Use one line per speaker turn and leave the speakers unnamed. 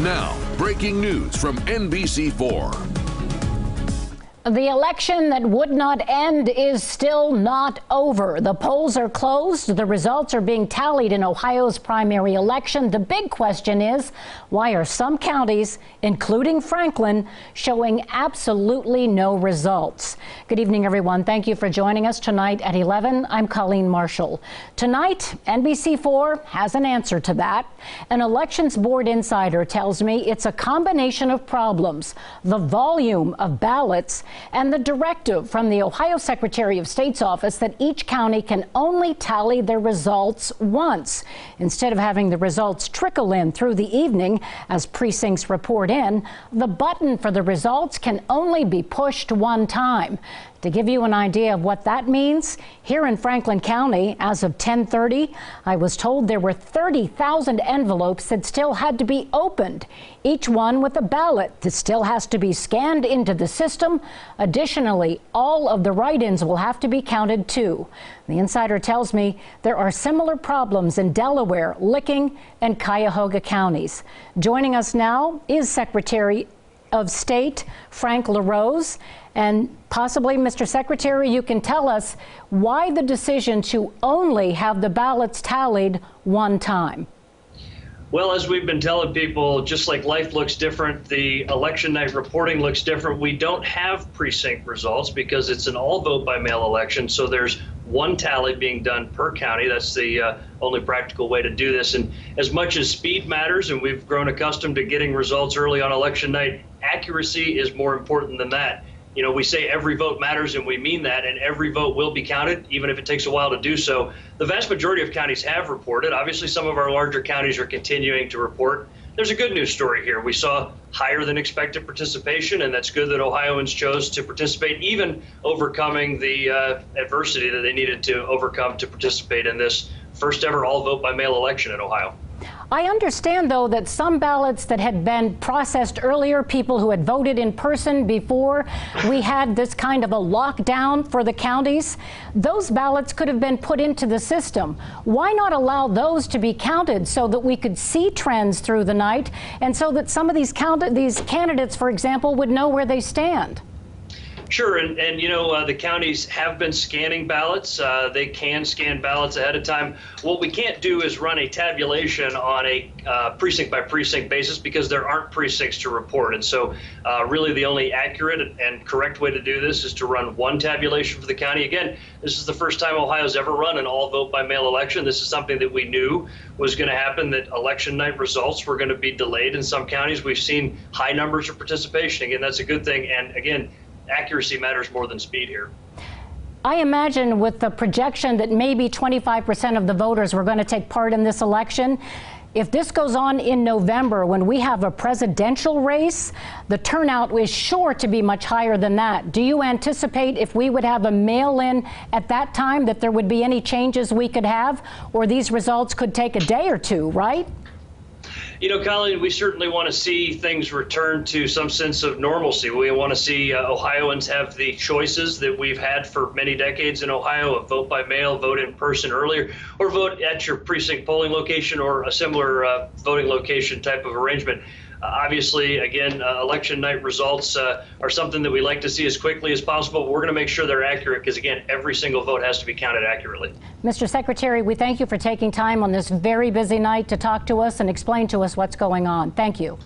Now, breaking news from NBC4.
The election that would not end is still not over. The polls are closed. The results are being tallied in Ohio's primary election. The big question is, why are some counties, including Franklin, showing absolutely no results? Good evening, everyone. Thank you for joining us tonight at 11. I'm Colleen Marshall. Tonight, NBC4 has an answer to that. An elections board insider tells me it's a combination of problems: the volume of ballots and the directive from the Ohio Secretary of State's office that each county can only tally their results once, instead of having the results trickle in through the evening as precincts report in. The button for the results can only be pushed one time. To give you an idea of what that means, here in Franklin County, as of 10:30, I was told there were 30,000 envelopes that still had to be opened, each one with a ballot that still has to be scanned into the system. Additionally, all of the write-ins will have to be counted too. The insider tells me there are similar problems in Delaware, Licking, and Cuyahoga counties. Joining us now is Secretary of State Frank LaRose. And possibly, Mr. Secretary, you can tell us why the decision to only have the ballots tallied one time.
Well, as we've been telling people, just like life looks different, the election night reporting looks different. We don't have precinct results because it's an all vote by mail election. So there's one tally being done per county. That's the only practical way to do this. And as much as speed matters, and we've grown accustomed to getting results early on election night, accuracy is more important than that. You know, we say every vote matters, and we mean that, and every vote will be counted, even if it takes a while to do so. The vast majority of counties have reported. Obviously, some of our larger counties are continuing to report. There's a good news story here. We saw higher than expected participation, and that's good that Ohioans chose to participate, even overcoming the adversity that they needed to overcome to participate in this first ever all vote by mail election in Ohio.
I understand, though, that some ballots that had been processed earlier, people who had voted in person before we had this kind of a lockdown for the counties, those ballots could have been put into the system. Why not allow those to be counted so that we could see trends through the night, and so that some of these candidates, for example, would know where they stand?
Sure, and you know, the counties have been scanning ballots. They can scan ballots ahead of time. What we can't do is run a tabulation on a precinct by precinct basis because there aren't precincts to report. And so really the only accurate and correct way to do this is to run one tabulation for the county. Again, this is the first time Ohio's ever run an all vote by mail election. This is something that we knew was going to happen, that election night results were going to be delayed in some counties. We've seen high numbers of participation. Again, that's a good thing. And again, accuracy matters more than speed here.
I imagine with the projection that maybe 25% of the voters were going to take part in this election, if this goes on in November when we have a presidential race, the turnout is sure to be much higher than that. Do you anticipate if we would have a mail-in at that time that there would be any changes we could have, or these results could take a day or two, right?
You know, Colleen, we certainly want to see things return to some sense of normalcy. We want to see Ohioans have the choices that we've had for many decades in Ohio of vote by mail, vote in person earlier, or vote at your precinct polling location or a similar voting location type of arrangement. Obviously, again, election night results are something that we like to see as quickly as possible, but we're going to make sure they're accurate because, again, every single vote has to be counted accurately.
Mr. Secretary, we thank you for taking time on this very busy night to talk to us and explain to us what's going on. Thank you.